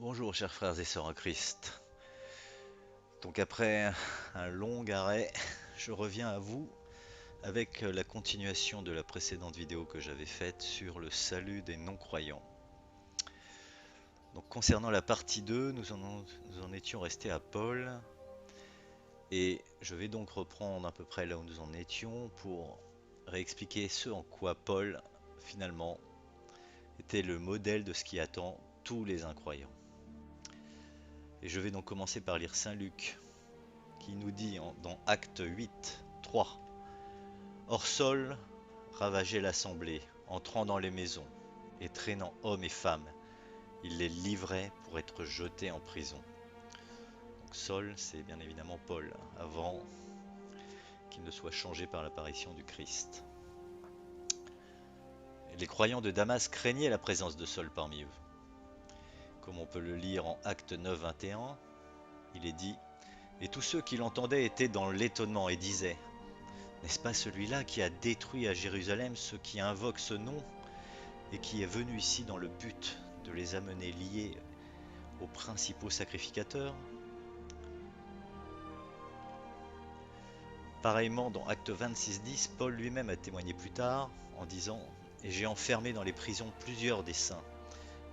Bonjour chers frères et sœurs en Christ. Donc après un long arrêt, je reviens à vous avec la continuation de la précédente vidéo que j'avais faite sur le salut des non-croyants. Donc concernant la partie 2, nous en étions restés à Paul et je vais donc reprendre à peu près là où nous en étions pour réexpliquer ce en quoi Paul finalement était le modèle de ce qui attend tous les incroyants. Et je vais donc commencer par lire Saint Luc qui nous dit dans Acte 8, 3. Or Saul ravageait l'assemblée, entrant dans les maisons, et traînant hommes et femmes, il les livrait pour être jetés en prison. Donc Saul, c'est bien évidemment Paul, avant qu'il ne soit changé par l'apparition du Christ. Et les croyants de Damas craignaient la présence de Saul parmi eux. Comme on peut le lire en Acte 9, 21, il est dit « Et tous ceux qui l'entendaient étaient dans l'étonnement et disaient « N'est-ce pas celui-là qui a détruit à Jérusalem ceux qui invoquent ce nom et qui est venu ici dans le but de les amener liés aux principaux sacrificateurs ?» Pareillement, dans Acte 26, 10, Paul lui-même a témoigné plus tard en disant « Et j'ai enfermé dans les prisons plusieurs des saints,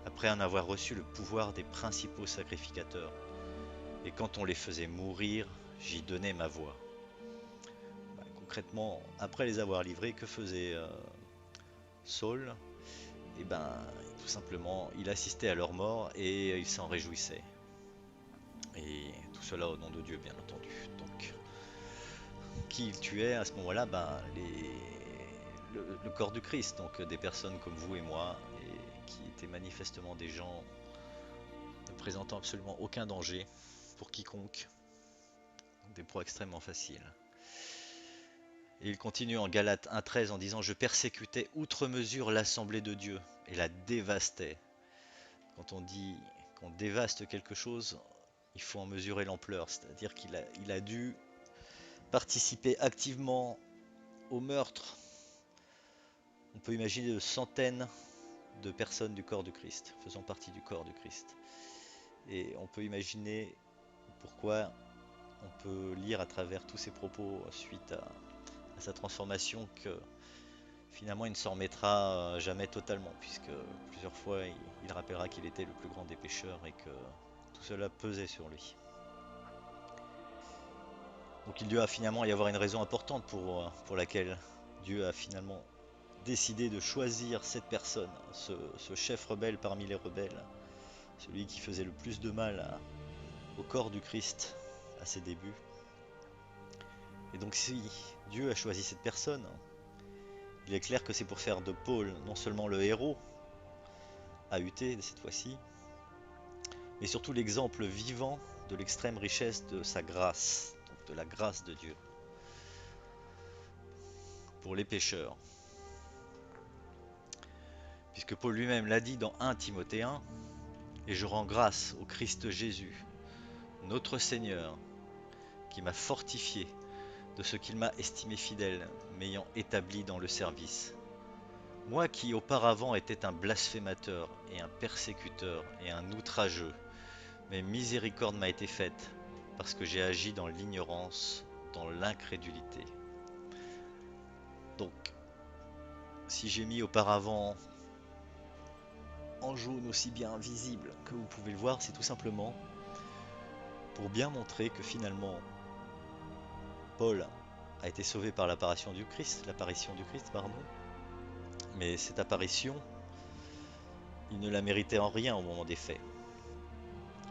après en avoir reçu le pouvoir des principaux sacrificateurs. Et quand on les faisait mourir, j'y donnais ma voix. » Concrètement, après les avoir livrés, que faisait Saul? Et tout simplement, il assistait à leur mort et il s'en réjouissait. Et tout cela au nom de Dieu, bien entendu. Donc, qui il tuait à ce moment-là? Le corps du Christ, donc des personnes comme vous et moi, et qui étaient manifestement des gens ne présentant absolument aucun danger pour quiconque, des proies extrêmement faciles. Et il continue en Galates 1,13 en disant « Je persécutais outre mesure l'assemblée de Dieu et la dévastais. » Quand on dit qu'on dévaste quelque chose, il faut en mesurer l'ampleur, c'est-à-dire qu'il a dû participer activement au meurtre. On peut imaginer de centaines de personnes du corps du Christ, faisant partie du corps du Christ. Et on peut imaginer pourquoi on peut lire à travers tous ces propos suite à sa transformation que finalement il ne s'en remettra jamais totalement, puisque plusieurs fois il rappellera qu'il était le plus grand des pécheurs et que tout cela pesait sur lui. Donc il doit finalement y avoir une raison importante pour laquelle Dieu a finalement décidé de choisir cette personne, ce chef rebelle parmi les rebelles, celui qui faisait le plus de mal au corps du Christ à ses débuts. Et donc si Dieu a choisi cette personne, il est clair que c'est pour faire de Paul non seulement le héros, AUT cette fois-ci, mais surtout l'exemple vivant de l'extrême richesse de sa grâce, donc de la grâce de Dieu, pour les pécheurs. Puisque Paul lui-même l'a dit dans 1 Timothée 1, « Et je rends grâce au Christ Jésus, notre Seigneur, qui m'a fortifié de ce qu'il m'a estimé fidèle, m'ayant établi dans le service. Moi qui auparavant étais un blasphémateur et un persécuteur et un outrageux, mais miséricorde m'a été faite, parce que j'ai agi dans l'ignorance, dans l'incrédulité. » Donc, si j'ai mis auparavant en jaune aussi bien visible que vous pouvez le voir, c'est tout simplement pour bien montrer que finalement Paul a été sauvé par l'apparition du Christ, mais cette apparition, il ne la méritait en rien au moment des faits.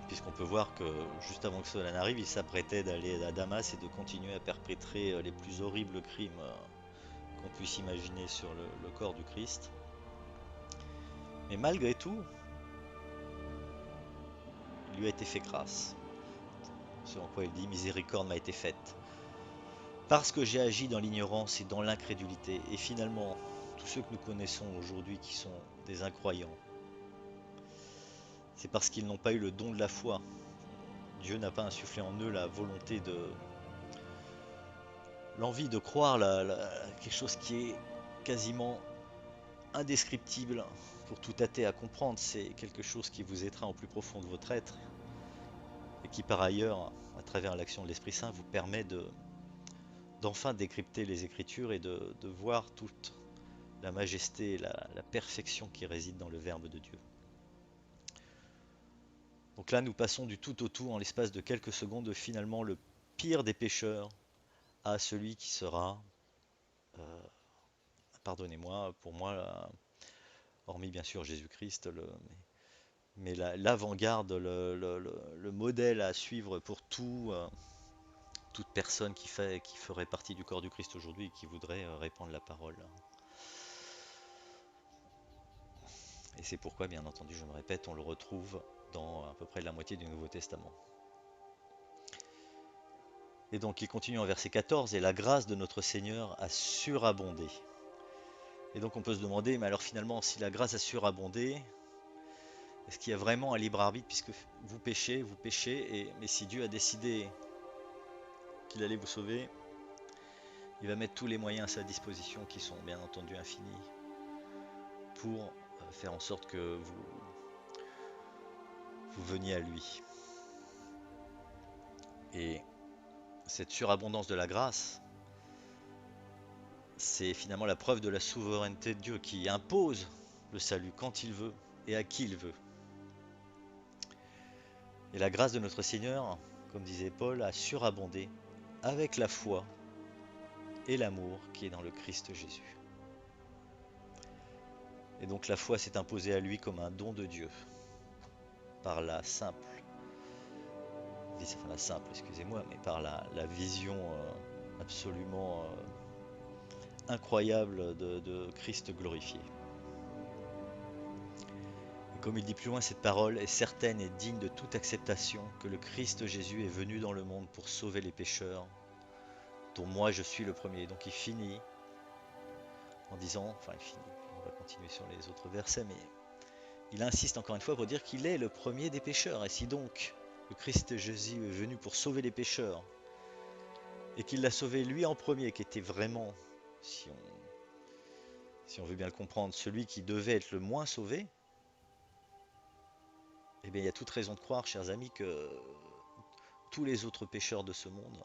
Puisqu'on peut voir que juste avant que cela n'arrive, il s'apprêtait d'aller à Damas et de continuer à perpétrer les plus horribles crimes qu'on puisse imaginer sur le corps du Christ. Mais malgré tout, il lui a été fait grâce. Ce en quoi il dit « Miséricorde m'a été faite ». Parce que j'ai agi dans l'ignorance et dans l'incrédulité. Et finalement, tous ceux que nous connaissons aujourd'hui qui sont des incroyants, c'est parce qu'ils n'ont pas eu le don de la foi. Dieu n'a pas insufflé en eux la volonté l'envie de croire quelque chose qui est quasiment indescriptible, pour tout athée à comprendre, c'est quelque chose qui vous étreint au plus profond de votre être et qui par ailleurs, à travers l'action de l'Esprit Saint, vous permet d'enfin décrypter les Écritures et de voir toute la majesté et la perfection qui réside dans le Verbe de Dieu. Donc là, nous passons du tout au tout en l'espace de quelques secondes de finalement le pire des pécheurs à celui qui sera, euh, pardonnez-moi, pour moi, hormis bien sûr Jésus-Christ, mais l'avant-garde, le modèle à suivre pour toute personne qui ferait partie du corps du Christ aujourd'hui et qui voudrait répandre la parole. Et c'est pourquoi, bien entendu, je me répète, on le retrouve dans à peu près la moitié du Nouveau Testament. Et donc il continue en verset 14, et la grâce de notre Seigneur a surabondé. Et donc on peut se demander, mais alors finalement, si la grâce a surabondé, est-ce qu'il y a vraiment un libre arbitre puisque vous péchez, mais si Dieu a décidé qu'il allait vous sauver, il va mettre tous les moyens à sa disposition qui sont bien entendu infinis pour faire en sorte que vous veniez à lui. Et cette surabondance de la grâce, c'est finalement la preuve de la souveraineté de Dieu qui impose le salut quand il veut et à qui il veut. Et la grâce de notre Seigneur, comme disait Paul, a surabondé avec la foi et l'amour qui est dans le Christ Jésus. Et donc la foi s'est imposée à lui comme un don de Dieu par mais par la vision absolument incroyable de Christ glorifié. Et comme il dit plus loin, cette parole est certaine et digne de toute acceptation que le Christ Jésus est venu dans le monde pour sauver les pécheurs, dont moi je suis le premier. Donc il finit en disant, on va continuer sur les autres versets, mais il insiste encore une fois pour dire qu'il est le premier des pécheurs. Et si donc le Christ Jésus est venu pour sauver les pécheurs, et qu'il l'a sauvé lui en premier, qui était vraiment, si on veut bien le comprendre, celui qui devait être le moins sauvé, eh bien il y a toute raison de croire, chers amis, que tous les autres pécheurs de ce monde,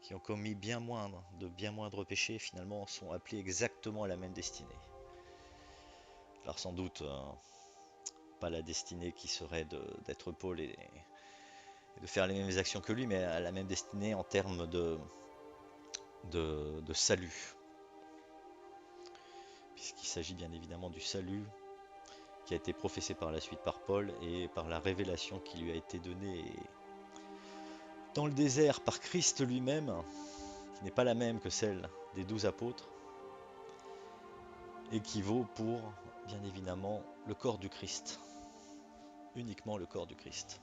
qui ont commis bien moindres péchés, finalement sont appelés exactement à la même destinée. Alors sans doute pas la destinée qui serait d'être Paul et de faire les mêmes actions que lui, mais à la même destinée en termes de salut. Puisqu'il s'agit bien évidemment du salut qui a été professé par la suite par Paul et par la révélation qui lui a été donnée dans le désert par Christ lui-même, qui n'est pas la même que celle des 12 apôtres, et qui vaut pour, bien évidemment, le corps du Christ. Uniquement le corps du Christ.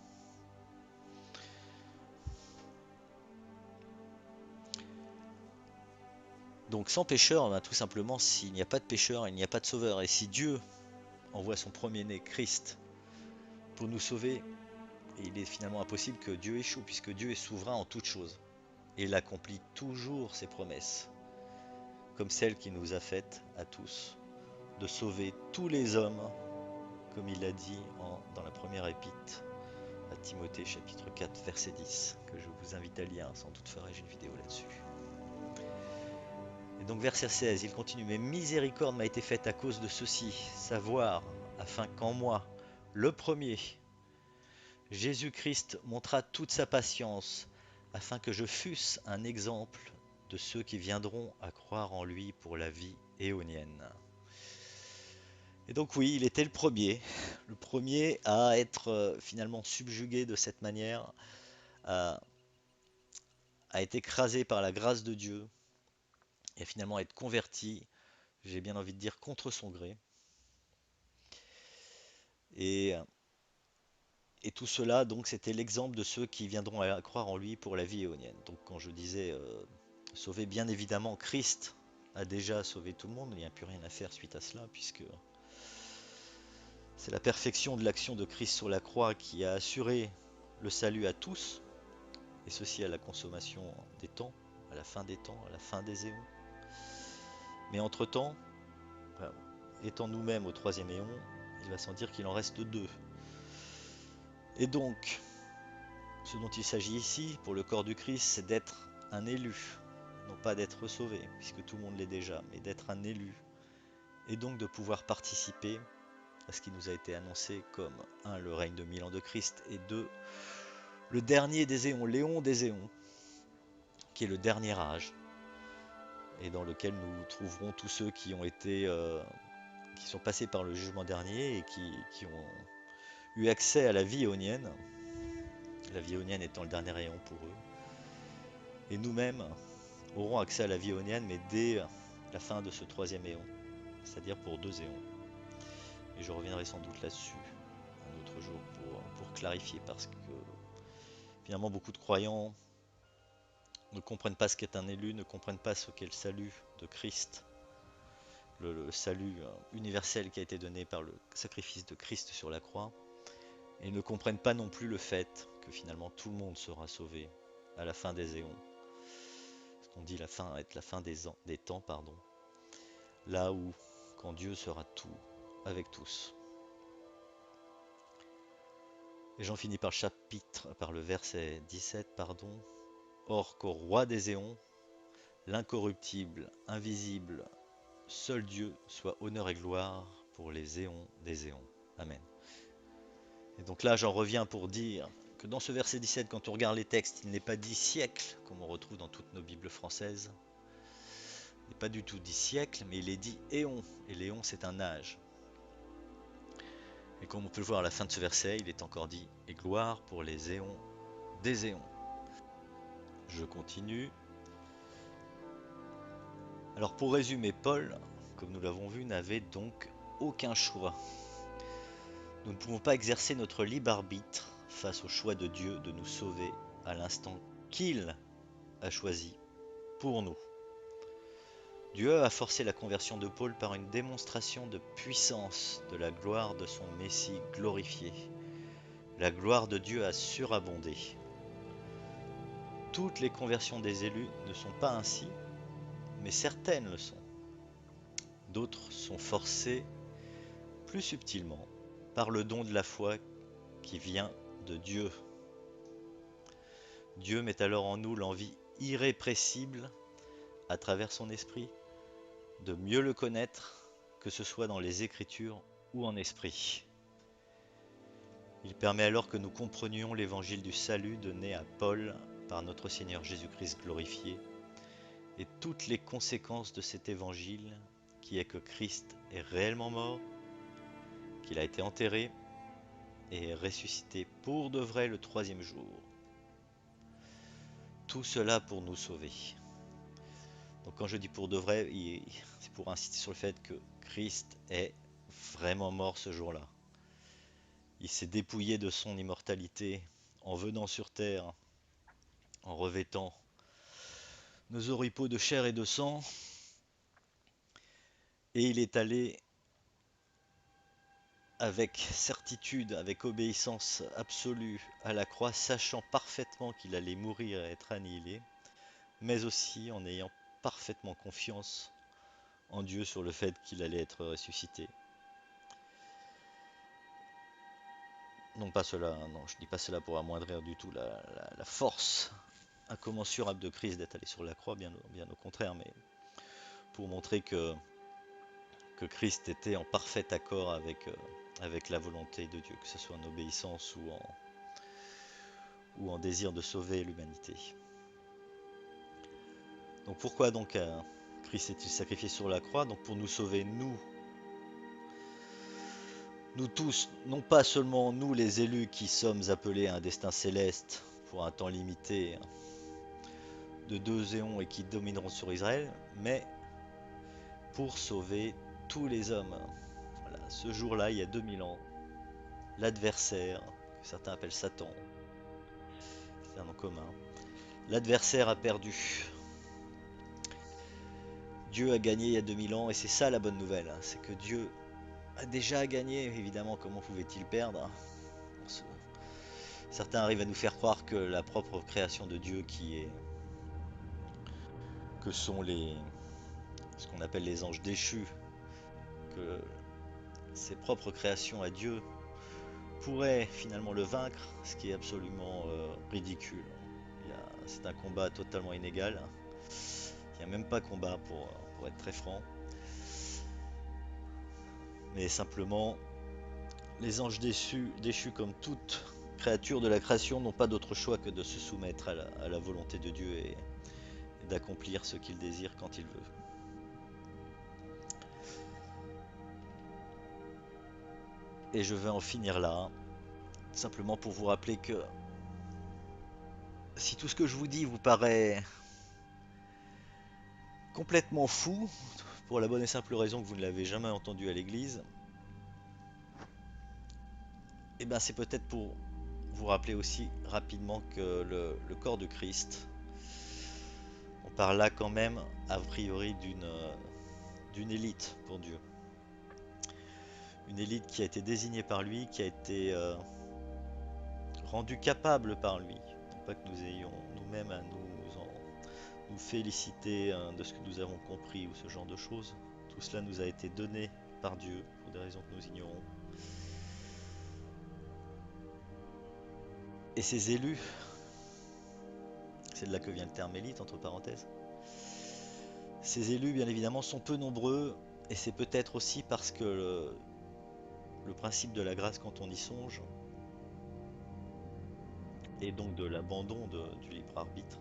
Donc sans pécheur, tout simplement, s'il n'y a pas de pécheur, il n'y a pas de sauveur. Et si Dieu envoie son premier-né, Christ, pour nous sauver, il est finalement impossible que Dieu échoue, puisque Dieu est souverain en toutes choses. Et il accomplit toujours ses promesses, comme celle qu'il nous a faites à tous, de sauver tous les hommes, comme il l'a dit dans la première épître à Timothée chapitre 4 verset 10, que je vous invite à lire, sans doute ferai-je une vidéo là-dessus. Et donc verset 16, il continue, mais miséricorde m'a été faite à cause de ceci, savoir, afin qu'en moi, le premier, Jésus-Christ montra toute sa patience, afin que je fusse un exemple de ceux qui viendront à croire en lui pour la vie éonienne. Et donc oui, il était le premier à être finalement subjugué de cette manière, à être écrasé par la grâce de Dieu, et finalement être converti, j'ai bien envie de dire, contre son gré. Et tout cela, donc, c'était l'exemple de ceux qui viendront à croire en lui pour la vie éonienne. Donc, quand je disais sauver, bien évidemment, Christ a déjà sauvé tout le monde, il n'y a plus rien à faire suite à cela, puisque c'est la perfection de l'action de Christ sur la croix qui a assuré le salut à tous, et ceci à la consommation des temps, à la fin des temps, à la fin des éons. Mais entre-temps, étant nous-mêmes au troisième éon, il va sans dire qu'il en reste deux. Et donc, ce dont il s'agit ici, pour le corps du Christ, c'est d'être un élu, non pas d'être sauvé, puisque tout le monde l'est déjà, mais d'être un élu, et donc de pouvoir participer à ce qui nous a été annoncé comme, un, le règne de 1000 ans de Christ, et deux, le dernier des éons, l'éon des éons, qui est le dernier âge, et dans lequel nous trouverons tous ceux qui ont été, qui sont passés par le jugement dernier et qui ont eu accès à la vie éonienne, la vie éonienne étant le dernier éon pour eux, et nous-mêmes auront accès à la vie éonienne, mais dès la fin de ce troisième éon, c'est-à-dire pour 2 éons. Et je reviendrai sans doute là-dessus un autre jour pour clarifier, parce que finalement beaucoup de croyants ne comprennent pas ce qu'est un élu, ne comprennent pas ce qu'est le salut de Christ, le salut universel qui a été donné par le sacrifice de Christ sur la croix, et ne comprennent pas non plus le fait que finalement tout le monde sera sauvé à la fin des éons. Ce qu'on dit la fin être la fin des temps, pardon. Là où, quand Dieu sera tout avec tous. Et j'en finis par le chapitre, par le verset 17, pardon. Or qu'au roi des éons, l'incorruptible, invisible, seul Dieu, soit honneur et gloire pour les éons des éons. Amen. Et donc là, j'en reviens pour dire que dans ce verset 17, quand on regarde les textes, il n'est pas dit siècle, comme on retrouve dans toutes nos Bibles françaises. Il n'est pas du tout dit siècle, mais il est dit éon. Et l'éon, c'est un âge. Et comme on peut le voir à la fin de ce verset, il est encore dit « Et gloire pour les éons des éons ». Je continue. Alors pour résumer, Paul, comme nous l'avons vu, n'avait donc aucun choix. Nous ne pouvons pas exercer notre libre arbitre face au choix de Dieu de nous sauver à l'instant qu'il a choisi pour nous. Dieu a forcé la conversion de Paul par une démonstration de puissance de la gloire de son Messie glorifié. La gloire de Dieu a surabondé. Toutes les conversions des élus ne sont pas ainsi, mais certaines le sont. D'autres sont forcées plus subtilement par le don de la foi qui vient de Dieu. Dieu met alors en nous l'envie irrépressible, à travers son esprit, de mieux le connaître, que ce soit dans les Écritures ou en esprit. Il permet alors que nous comprenions l'évangile du salut donné à Paul par notre Seigneur Jésus-Christ glorifié, et toutes les conséquences de cet évangile, qui est que Christ est réellement mort, qu'il a été enterré et est ressuscité pour de vrai le troisième jour. Tout cela pour nous sauver. Donc quand je dis pour de vrai, c'est pour insister sur le fait que Christ est vraiment mort ce jour-là. Il s'est dépouillé de son immortalité en venant sur terre, en revêtant nos oripeaux de chair et de sang, et il est allé avec certitude, avec obéissance absolue à la croix, sachant parfaitement qu'il allait mourir et être annihilé, mais aussi en ayant parfaitement confiance en Dieu sur le fait qu'il allait être ressuscité. Non pas cela, non, je dis pas cela pour amoindrir du tout la force incommensurable de Christ d'être allé sur la croix, bien au contraire, mais pour montrer que Christ était en parfait accord avec la volonté de Dieu, que ce soit en obéissance ou en désir de sauver l'humanité. Donc pourquoi donc Christ s'est-il sacrifié sur la croix? Donc pour nous sauver, nous tous, non pas seulement nous les élus qui sommes appelés à un destin céleste pour un temps limité de 2 éons et qui domineront sur Israël, mais pour sauver tous les hommes. Voilà, ce jour-là, il y a 2000 ans, l'adversaire, que certains appellent Satan, c'est un nom commun, l'adversaire a perdu. Dieu a gagné il y a 2000 ans et c'est ça la bonne nouvelle, hein, c'est que Dieu a déjà gagné, évidemment, comment pouvait-il perdre? Certains arrivent à nous faire croire que la propre création de Dieu que sont ce qu'on appelle les anges déchus, que ses propres créations à Dieu pourraient finalement le vaincre, ce qui est absolument ridicule. C'est un combat totalement inégal. Il n'y a même pas combat pour être très franc. Mais simplement, les anges déchus comme toute créature de la création n'ont pas d'autre choix que de se soumettre à la volonté de Dieu et d'accomplir ce qu'il désire quand il veut. Et je vais en finir là, simplement pour vous rappeler que si tout ce que je vous dis vous paraît complètement fou, pour la bonne et simple raison que vous ne l'avez jamais entendu à l'église, et bien c'est peut-être pour vous rappeler aussi rapidement que le corps de Christ, on parle là quand même a priori d'une élite pour Dieu. Une élite qui a été désignée par lui, qui a été rendue capable par lui. Non pas que nous ayons nous-mêmes à nous féliciter de ce que nous avons compris ou ce genre de choses. Tout cela nous a été donné par Dieu pour des raisons que nous ignorons. Et ces élus, c'est de là que vient le terme élite entre parenthèses, ces élus bien évidemment sont peu nombreux et c'est peut-être aussi parce que le principe de la grâce quand on y songe et donc de l'abandon du libre arbitre,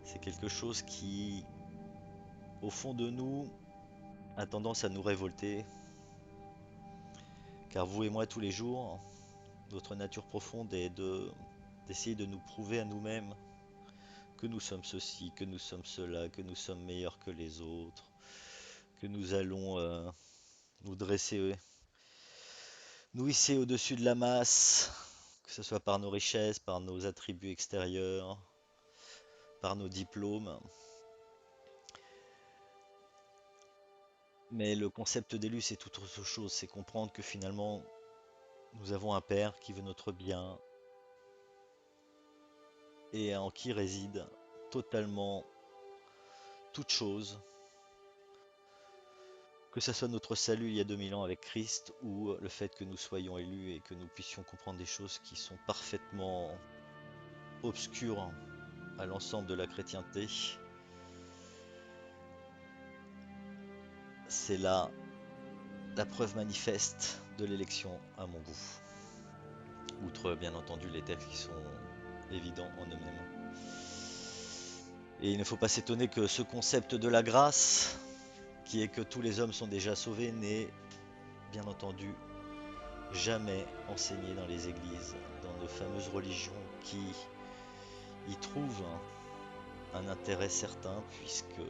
c'est quelque chose qui au fond de nous a tendance à nous révolter, car vous et moi tous les jours, notre nature profonde est d'essayer de nous prouver à nous-mêmes que nous sommes ceci, que nous sommes cela, que nous sommes meilleurs que les autres, que nous allons nous dresser, nous hisser au-dessus de la masse, que ce soit par nos richesses, par nos attributs extérieurs, par nos diplômes. Mais le concept d'élu, c'est tout autre chose, c'est comprendre que finalement, nous avons un Père qui veut notre bien et en qui réside totalement toute chose, que ce soit notre salut il y a 2000 ans avec Christ ou le fait que nous soyons élus et que nous puissions comprendre des choses qui sont parfaitement obscures à l'ensemble de la chrétienté. C'est là la preuve manifeste de l'élection à mon goût. Outre bien entendu les textes qui sont évidents en eux-mêmes. Et il ne faut pas s'étonner que ce concept de la grâce, qui est que tous les hommes sont déjà sauvés, n'est bien entendu jamais enseigné dans les églises, dans nos fameuses religions qui y trouvent un intérêt certain puisque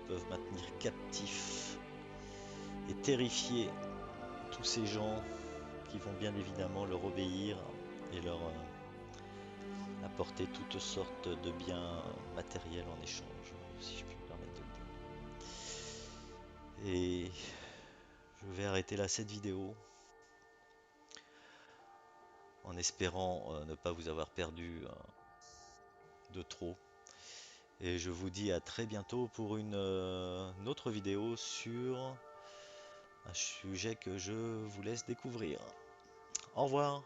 peuvent maintenir captifs et terrifier tous ces gens qui vont bien évidemment leur obéir et leur apporter toutes sortes de biens matériels en échange, si je puis me permettre de le dire. Et je vais arrêter là cette vidéo en espérant ne pas vous avoir perdu de trop. Et je vous dis à très bientôt pour une autre vidéo sur un sujet que je vous laisse découvrir. Au revoir.